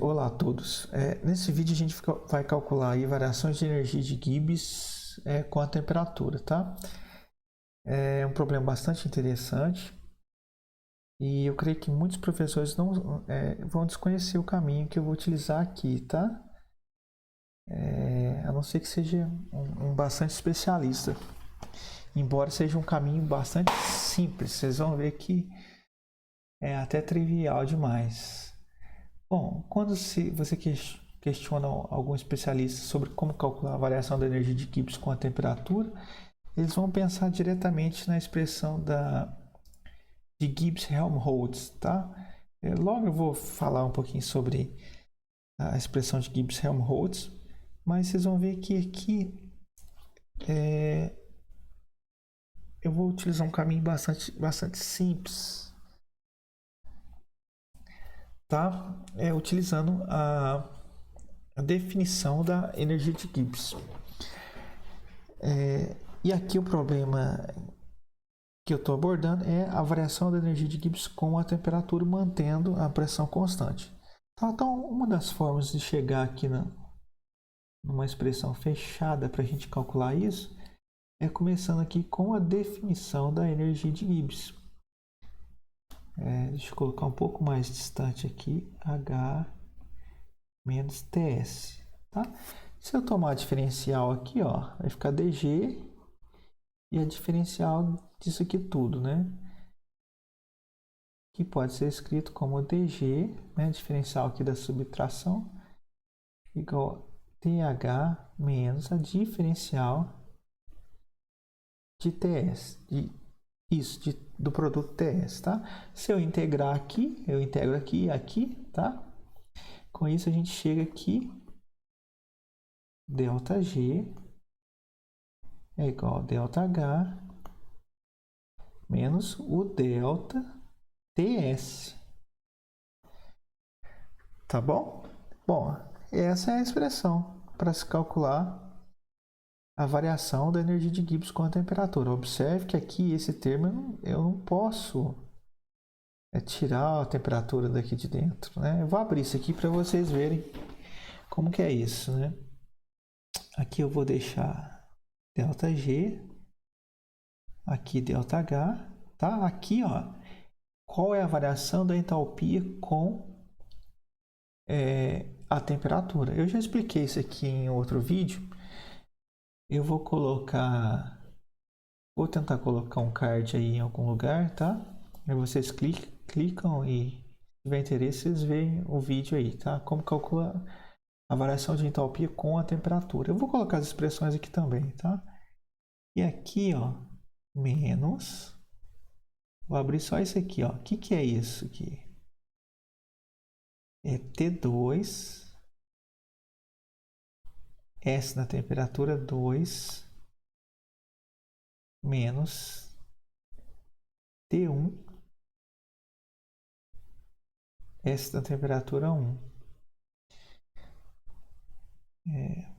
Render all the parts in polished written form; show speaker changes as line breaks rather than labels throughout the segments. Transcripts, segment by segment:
Olá a todos. Nesse vídeo a gente vai calcular aí variações de energia de Gibbs com a temperatura, tá? É um problema bastante interessante e eu creio que muitos professores não vão desconhecer o caminho que eu vou utilizar aqui, tá? A não ser que seja um bastante especialista. Embora seja um caminho bastante simples, vocês vão ver que é até trivial demais. Bom, quando você questiona algum especialista sobre como calcular a variação da energia de Gibbs com a temperatura, eles vão pensar diretamente na expressão de Gibbs-Helmholtz, tá? Logo eu vou falar um pouquinho sobre a expressão de Gibbs-Helmholtz, mas vocês vão ver que aqui eu vou utilizar um caminho bastante simples, tá? Utilizando a definição da energia de Gibbs. E aqui o problema que eu estou abordando é a variação da energia de Gibbs com a temperatura mantendo a pressão constante. Então, uma das formas de chegar aqui numa expressão fechada para a gente calcular isso é começando aqui com a definição da energia de Gibbs. Deixa eu colocar um pouco mais distante aqui, H menos TS. Tá? Se eu tomar a diferencial aqui, ó, vai ficar dG e a diferencial disso aqui tudo, né? Que pode ser escrito como dG, né? Diferencial aqui da subtração, igual a TH menos a diferencial de TS, do produto TS, tá? Se eu integrar aqui, eu integro aqui e aqui, tá? Com isso a gente chega aqui, ΔG é igual a ΔH menos o delta TS. Tá bom? Bom, essa é a expressão para se calcular a variação da energia de Gibbs com a temperatura. Observe que aqui esse termo eu não posso tirar a temperatura daqui de dentro, né? Eu vou abrir isso aqui para vocês verem como que é isso, né? Aqui eu vou deixar ΔG, aqui ΔH, tá? Aqui, ó, qual é a variação da entalpia com a temperatura. Eu já expliquei isso aqui em outro vídeo. Eu vou tentar colocar um card aí em algum lugar, tá? Aí vocês clicam e se tiver interesse, vocês veem o vídeo aí, tá? Como calcular a variação de entalpia com a temperatura. Eu vou colocar as expressões aqui também, tá? E aqui, ó, menos. Vou abrir só isso aqui, ó. O que é isso aqui? É T2, S na temperatura 2, menos T1, S na temperatura 1.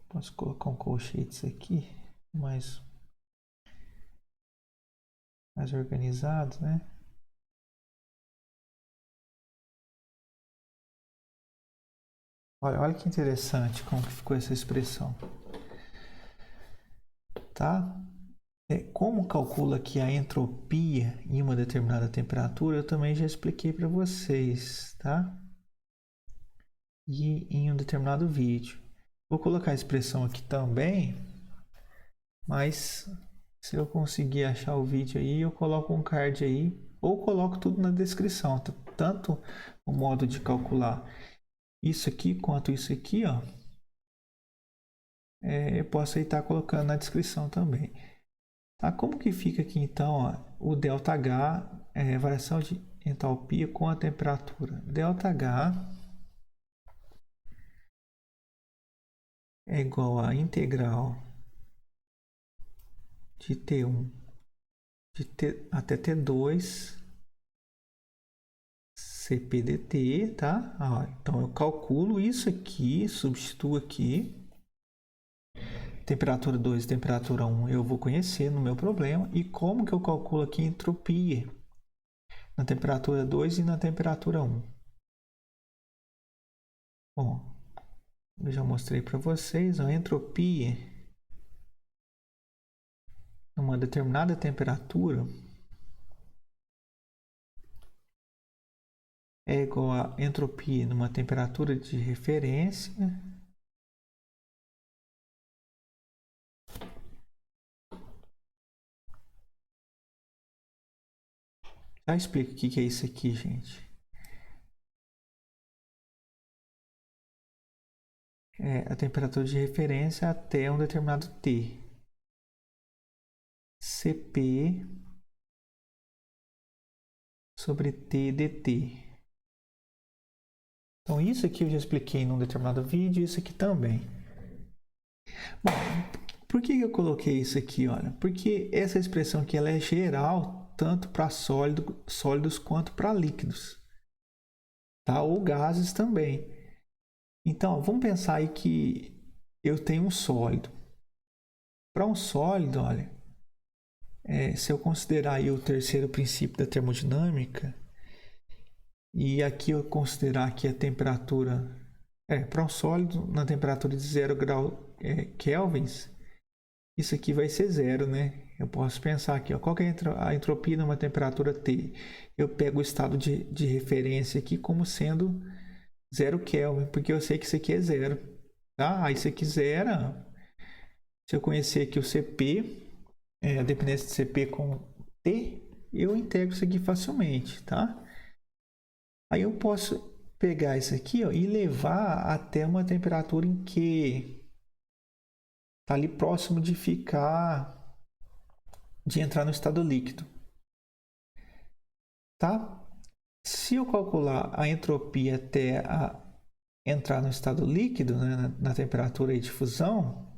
Posso colocar um colchetes aqui, mais organizado, né? Olha que interessante como que ficou essa expressão. Tá? Como calcula aqui a entropia em uma determinada temperatura, eu também já expliquei para vocês, tá? E em um determinado vídeo. Vou colocar a expressão aqui também, mas se eu conseguir achar o vídeo aí, eu coloco um card aí, ou coloco tudo na descrição, tanto o modo de calcular isso aqui quanto isso aqui, ó. Eu posso estar colocando na descrição também. Tá? Como que fica aqui então, ó, o ΔH é variação de entalpia com a temperatura. ΔH é igual a integral de T1 até T2 CP/dt, tá? Então eu calculo isso aqui, substituo aqui. Temperatura 2 e temperatura 1 eu vou conhecer no meu problema. E como que eu calculo aqui a entropia na temperatura 2 e na temperatura 1? Bom, eu já mostrei para vocês a entropia numa determinada temperatura é igual a entropia numa temperatura de referência já explico o que é isso aqui, gente. É a temperatura de referência até um determinado T. Cp sobre T dt. Então, isso aqui eu já expliquei num determinado vídeo, isso aqui também. Bom, por que eu coloquei isso aqui? Olha, porque essa expressão aqui ela é geral tanto para sólidos quanto para líquidos, tá? Ou gases também. Então, vamos pensar aí que eu tenho um sólido. Para um sólido, olha, se eu considerar aí o terceiro princípio da termodinâmica, e aqui eu considerar que a temperatura para um sólido na temperatura de 0 graus kelvins, isso aqui vai ser zero, né? Eu posso pensar aqui, ó, qual que é a entropia numa temperatura T? Eu pego o estado de referência aqui como sendo 0 Kelvin, porque eu sei que isso aqui é zero. Tá? Aí isso aqui zero. Se eu conhecer aqui o CP, a dependência de CP com T, eu integro isso aqui facilmente, tá? Aí eu posso pegar isso aqui, ó, e levar até uma temperatura em que está ali próximo de entrar no estado líquido, tá? Se eu calcular a entropia até entrar no estado líquido, né, na temperatura de fusão,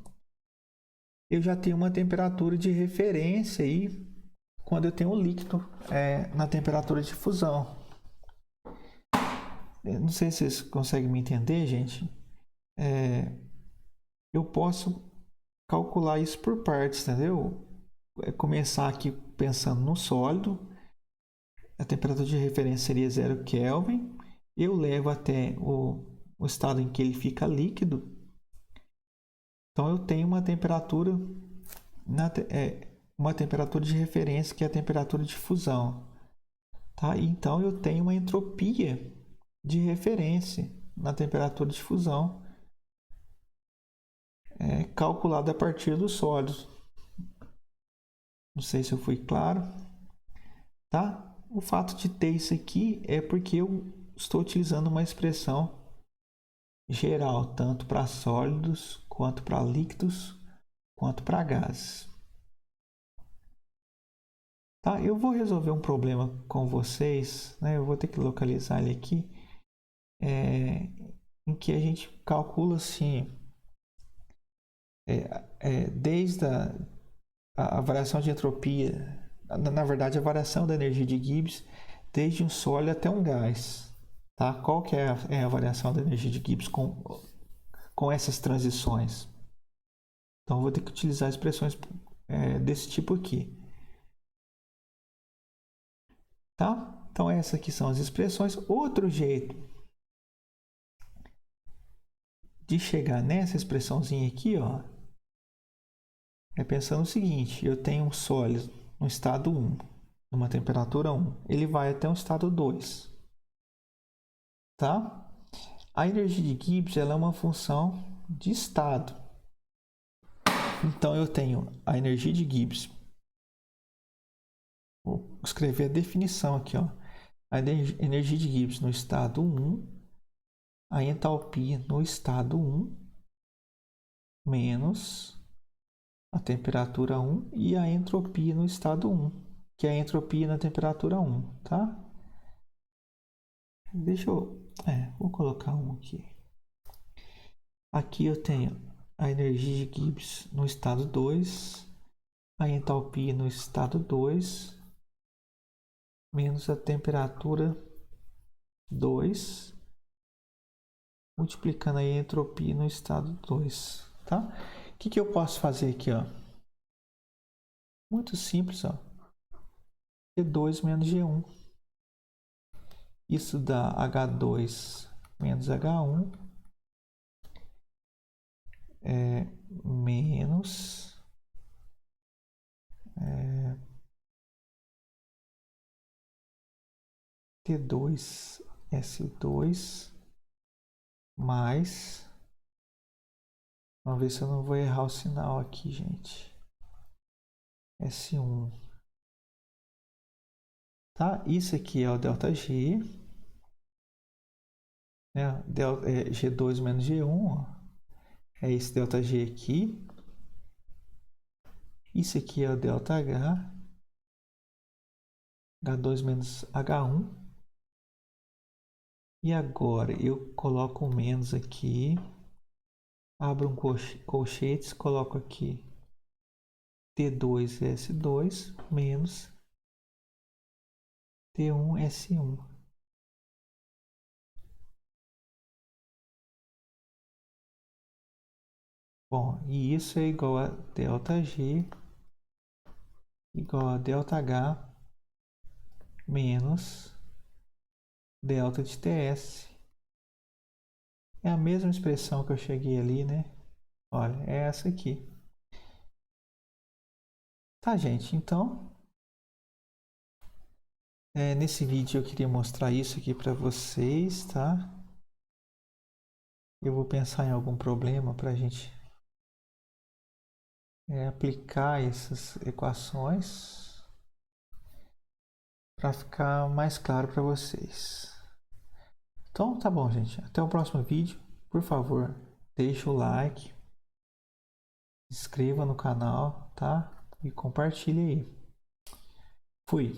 eu já tenho uma temperatura de referência aí quando eu tenho o líquido na temperatura de fusão. Não sei se vocês conseguem me entender, gente. Eu posso calcular isso por partes, entendeu? Começar aqui pensando no sólido, a temperatura de referência seria 0 Kelvin, eu levo até o estado em que ele fica líquido, então eu tenho uma temperatura uma temperatura de referência que é a temperatura de fusão, tá? Então eu tenho uma entropia de referência na temperatura de fusão calculada a partir dos sólidos. Não sei se eu fui claro, tá? O fato de ter isso aqui é porque eu estou utilizando uma expressão geral, tanto para sólidos, quanto para líquidos, quanto para gases. Tá? Eu vou resolver um problema com vocês, né? Eu vou ter que localizar ele aqui, em que a gente calcula assim, desde a variação de entropia, na verdade a variação da energia de Gibbs, desde um sólido até um gás. Tá? Qual que é a variação da energia de Gibbs com essas transições? Então, eu vou ter que utilizar expressões desse tipo aqui. Tá? Então, essas aqui são as expressões. Outro jeito de chegar nessa expressãozinha aqui, ó, é pensando o seguinte: eu tenho um sólido no estado 1, numa temperatura 1. Ele vai até o estado 2. Tá? A energia de Gibbs ela é uma função de estado. Então, eu tenho a energia de Gibbs. Vou escrever a definição aqui, ó. A energia de Gibbs no estado 1, a entalpia no estado 1, menos a temperatura 1 e a entropia no estado 1, que é a entropia na temperatura 1, tá? Deixa eu... vou colocar um aqui. Aqui eu tenho a energia de Gibbs no estado 2, a entalpia no estado 2, menos a temperatura 2, multiplicando aí a entropia no estado 2, tá? O que eu posso fazer aqui, ó? Muito simples, ó. G2 menos G1. Isso dá H2 menos H1 menos T2S2 mais, vamos ver se eu não vou errar o sinal aqui, gente, S1, tá? Isso aqui é o ΔG, né? G2 menos G1, ó. É esse ΔG aqui. Isso aqui é o ΔH, H2 menos H1. E agora eu coloco um menos aqui, abro um colchetes, coloco aqui T2S2 menos T1S1. Bom, e isso é igual a ΔG igual a ΔH menos delta de TS. É a mesma expressão que eu cheguei ali, né? Olha, é essa aqui. Tá, gente, então nesse vídeo eu queria mostrar isso aqui para vocês, tá? Eu vou pensar em algum problema para a gente aplicar essas equações para ficar mais claro para vocês. Então, tá bom, gente. Até o próximo vídeo. Por favor, deixa o like, se inscreva no canal, tá? E compartilhe aí. Fui!